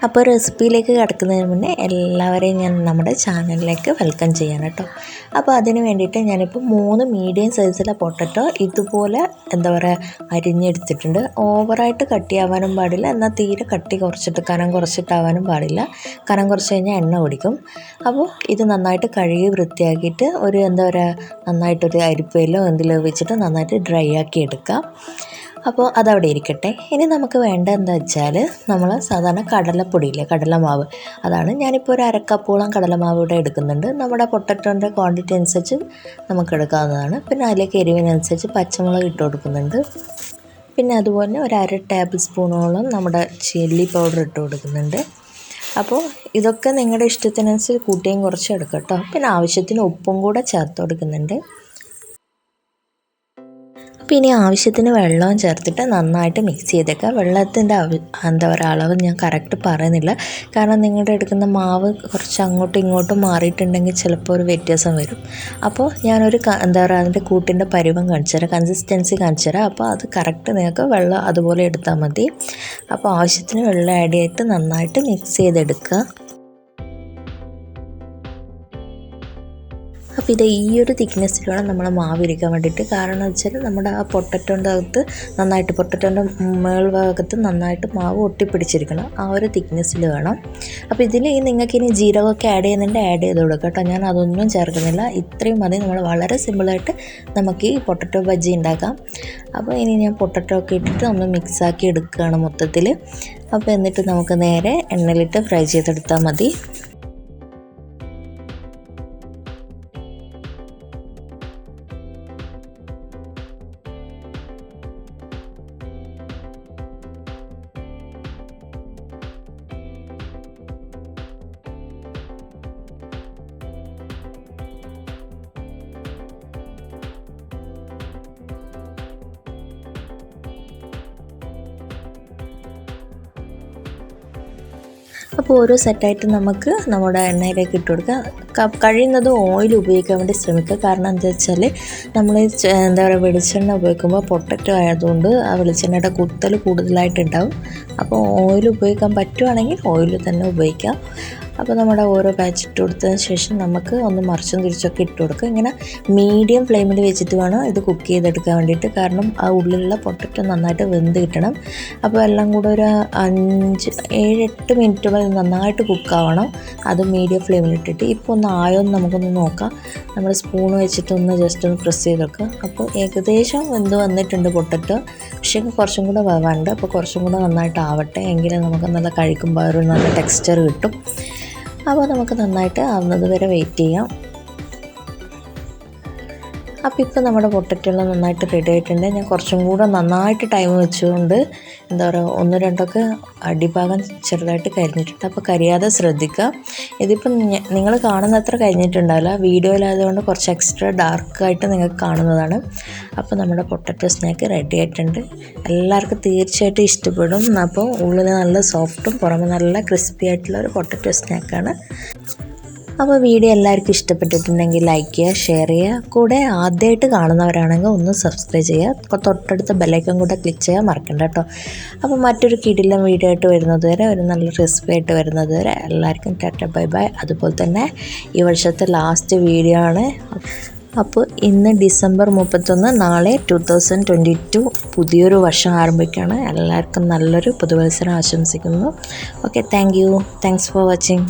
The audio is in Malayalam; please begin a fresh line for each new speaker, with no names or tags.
അപ്പോൾ റെസിപ്പിയിലേക്ക് കടക്കുന്നതിന് മുന്നേ എല്ലാവരെയും ഞാൻ നമ്മുടെ ചാനലിലേക്ക് വെൽക്കം ചെയ്യണം കേട്ടോ. അപ്പോൾ അതിന് വേണ്ടിയിട്ട് ഞാനിപ്പോൾ 3 മീഡിയം സൈസിലെ പൊട്ടറ്റോ ഇതുപോലെ അരിഞ്ഞെടുത്തിട്ടുണ്ട്. ഓവറായിട്ട് കട്ടിയാവാനും പാടില്ല, എന്നാൽ തീരെ കട്ടി കനം കുറച്ചിട്ടാവാനും പാടില്ല. കനം കുറച്ച് കഴിഞ്ഞാൽ എണ്ണ കുടിക്കും. അപ്പോൾ ഇത് നന്നായിട്ട് കഴുകി വൃത്തിയാക്കിയിട്ട് നന്നായിട്ടൊരു അരിപ്പയിലോ എന്തിലോ വെച്ചിട്ട് നന്നായിട്ട് ഡ്രൈ ആക്കി എടുക്കാം. അപ്പോൾ അതവിടെ ഇരിക്കട്ടെ. ഇനി നമുക്ക് വേണ്ട എന്താ വെച്ചാൽ നമ്മൾ സാധാരണ കടലപ്പൊടിയില്ലേ, കടലമാവ്, അതാണ് ഞാനിപ്പോൾ ഒരു അരക്കപ്പോളം കടലമാവ് ഇവിടെ എടുക്കുന്നുണ്ട്. നമ്മുടെ പൊട്ടറ്റോൻ്റെ ക്വാണ്ടിറ്റി അനുസരിച്ച് നമുക്ക് എടുക്കാവുന്നതാണ്. പിന്നെ അതിലേക്ക് എരിവിനനുസരിച്ച് പച്ചമുളക് ഇട്ട് കൊടുക്കുന്നുണ്ട്. പിന്നെ അതുപോലെ ഒരു 1/2 ടേബിൾ സ്പൂണോളം നമ്മുടെ ചില്ലി പൗഡർ ഇട്ട് കൊടുക്കുന്നുണ്ട്. അപ്പോൾ ഇതൊക്കെ നിങ്ങളുടെ ഇഷ്ടത്തിനനുസരിച്ച് കൂട്ടിയും കുറച്ച് എടുക്കാം കേട്ടോ. പിന്നെ ആവശ്യത്തിന് ഉപ്പും കൂടെ ചേർത്ത് കൊടുക്കുന്നുണ്ട്. പിന്നെ ആവശ്യത്തിന് വെള്ളവും ചേർത്തിട്ട് നന്നായിട്ട് മിക്സ് ചെയ്തേക്കുക. വെള്ളത്തിൻ്റെ അളവ് ഞാൻ കറക്റ്റ് പറയുന്നില്ല, കാരണം നിങ്ങളുടെ എടുക്കുന്ന മാവ് കുറച്ച് അങ്ങോട്ടും ഇങ്ങോട്ടും മാറിയിട്ടുണ്ടെങ്കിൽ ചിലപ്പോൾ ഒരു വ്യത്യാസം വരും. അപ്പോൾ ഞാനൊരു അതിൻ്റെ കൂട്ടിൻ്റെ പരുവം കാണിച്ചു തരാം, കൺസിസ്റ്റൻസി കാണിച്ചു തരാം. അപ്പോൾ അത് കറക്റ്റ് നിങ്ങൾക്ക് വെള്ളം അതുപോലെ എടുത്താൽ മതി. അപ്പോൾ ആവശ്യത്തിന് വെള്ളം ആഡ് ചെയ്തിട്ട് നന്നായിട്ട് മിക്സ് ചെയ്തെടുക്കുക. അപ്പോൾ ഇത് ഈ ഒരു തിക്നെസ്സിൽ വേണം നമ്മൾ മാവ് ഇരിക്കാൻ വേണ്ടിയിട്ട്. കാരണം എന്ന് വെച്ചാൽ നമ്മുടെ ആ പൊട്ടറ്റോൻ്റെ അകത്ത് നന്നായിട്ട്, പൊട്ടറ്റോൻ്റെ മേൾഭാഗത്ത് നന്നായിട്ട് മാവ് ഒട്ടിപ്പിടിച്ചിരിക്കണം. ആ ഒരു തിക്നെസ്സിൽ വേണം. അപ്പോൾ ഇതിൽ നിങ്ങൾക്കിനി ജീരകമൊക്കെ ആഡ് ചെയ്യുന്നുണ്ട്, ആഡ് ചെയ്ത് കൊടുക്കുക കേട്ടോ. ഞാൻ അതൊന്നും ചേർക്കുന്നില്ല. ഇത്രയും മതി. നമ്മൾ വളരെ സിമ്പിളായിട്ട് നമുക്ക് ഈ പൊട്ടറ്റോ ബജ്ജി ഉണ്ടാക്കാം. അപ്പോൾ ഇനി ഞാൻ പൊട്ടറ്റോ ഒക്കെ ഇട്ടിട്ട് ഒന്ന് മിക്സാക്കി എടുക്കുകയാണ് മൊത്തത്തിൽ. അപ്പോൾ എന്നിട്ട് നമുക്ക് നേരെ എണ്ണയിലിട്ട് ഫ്രൈ ചെയ്തെടുത്താൽ മതി. അപ്പോൾ ഓരോ സെറ്റായിട്ട് നമുക്ക് നമ്മുടെ എണ്ണയിലേക്ക് ഇട്ട് കൊടുക്കുക. കഴിയുന്നതും ഓയിൽ ഉപയോഗിക്കാൻ വേണ്ടി ശ്രമിക്കുക. കാരണം എന്താ വെച്ചാൽ നമ്മൾ വെളിച്ചെണ്ണ ഉപയോഗിക്കുമ്പോൾ പൊട്ടറ്റോ ആയതുകൊണ്ട് ആ വെളിച്ചെണ്ണയുടെ കുത്തൽ കൂടുതലായിട്ടുണ്ടാവും. അപ്പോൾ ഓയിൽ ഉപയോഗിക്കാൻ പറ്റുവാണെങ്കിൽ ഓയിൽ തന്നെ ഉപയോഗിക്കാം. അപ്പോൾ നമ്മുടെ ഓരോ ബാച്ച് ഇട്ട് കൊടുത്തതിന് ശേഷം നമുക്ക് ഒന്ന് മറിച്ചും തിരിച്ചൊക്കെ ഇട്ട് കൊടുക്കുക. ഇങ്ങനെ മീഡിയം ഫ്ലെയിമിൽ വെച്ചിട്ട് വേണം ഇത് കുക്ക് ചെയ്തെടുക്കാൻ വേണ്ടിയിട്ട്. കാരണം ആ ഉള്ളിലുള്ള പൊട്ടറ്റോ നന്നായിട്ട് വെന്ത് കിട്ടണം. അപ്പോൾ എല്ലാം കൂടെ ഒരു 7-8 മിനിറ്റ് വരെ നന്നായിട്ട് കുക്കാവണം. അത് മീഡിയം ഫ്ലെയിമിലിട്ടിട്ട്. ഇപ്പോൾ ഒന്ന് ആയോന്ന് നമുക്കൊന്ന് നോക്കാം. നമ്മൾ സ്പൂൺ വെച്ചിട്ടൊന്ന് ജസ്റ്റ് ഒന്ന് പ്രസ് ചെയ്ത് വെക്കുക. അപ്പോൾ ഏകദേശം വെന്ത് വന്നിട്ടുണ്ട് പൊട്ടറ്റോ. പക്ഷേ കുറച്ചും കൂടെ വേവാണ്ട്. അപ്പോൾ കുറച്ചും കൂടെ നന്നായിട്ട് ആവട്ടെ, എങ്കിലും നമുക്ക് നല്ല കഴിക്കുമ്പോൾ ഒരു നല്ല ടെക്സ്ചർ കിട്ടും. അപ്പോൾ നമുക്ക് നന്നായിട്ട് ആവുന്നത് വരെ വെയിറ്റ് ചെയ്യാം. അപ്പോൾ ഇപ്പോൾ നമ്മുടെ പൊട്ടറ്റോ നന്നായിട്ട് റെഡി ആയിട്ടുണ്ട്. ഞാൻ കുറച്ചും കൂടെ നന്നായിട്ട് ടൈം വെച്ചുകൊണ്ട് 1-2 അടിഭാഗം ചെറുതായിട്ട് കരിഞ്ഞിട്ടുണ്ട്. അപ്പോൾ കരിയാതെ ശ്രദ്ധിക്കുക. ഇതിപ്പം നിങ്ങൾ കാണുന്നത്ര കരിഞ്ഞിട്ടുണ്ടാവില്ല, വീഡിയോയിലായതുകൊണ്ട് കുറച്ച് എക്സ്ട്രാ ഡാർക്കായിട്ട് നിങ്ങൾക്ക് കാണുന്നതാണ്. അപ്പോൾ നമ്മുടെ പൊട്ടറ്റോ സ്നാക്ക് റെഡി ആയിട്ടുണ്ട്. എല്ലാവർക്കും തീർച്ചയായിട്ടും ഇഷ്ടപ്പെടും. അപ്പോൾ ഉള്ളിൽ നല്ല സോഫ്റ്റും പുറമെ നല്ല ക്രിസ്പി ആയിട്ടുള്ള ഒരു പൊട്ടറ്റോ സ്നാക്കാണ്. അപ്പോൾ വീഡിയോ എല്ലാവർക്കും ഇഷ്ടപ്പെട്ടിട്ടുണ്ടെങ്കിൽ ലൈക്ക് ചെയ്യുക, ഷെയർ ചെയ്യുക. കൂടെ ആദ്യമായിട്ട് കാണുന്നവരാണെങ്കിൽ ഒന്ന് സബ്സ്ക്രൈബ് ചെയ്യുക. തൊട്ടടുത്ത ബെല്ലൈക്കൺ കൂടെ ക്ലിക്ക് ചെയ്യാൻ മറക്കണ്ട കേട്ടോ. അപ്പോൾ മറ്റൊരു കിടിലൻ വീഡിയോ ആയിട്ട് വരുന്നത് വരെ, ഒരു നല്ല റെസിപ്പി ആയിട്ട് വരുന്നത് വരെ എല്ലാവർക്കും ടാറ്റ ബൈ ബൈ. അതുപോലെ തന്നെ ഈ വർഷത്തെ ലാസ്റ്റ് വീഡിയോ ആണ്. അപ്പോൾ ഇന്ന് ഡിസംബർ 31, നാളെ 2022 പുതിയൊരു വർഷം ആരംഭിക്കുകയാണ്. എല്ലാവർക്കും നല്ലൊരു പുതുവത്സരം ആശംസിക്കുന്നു. Okay, thanks for watching.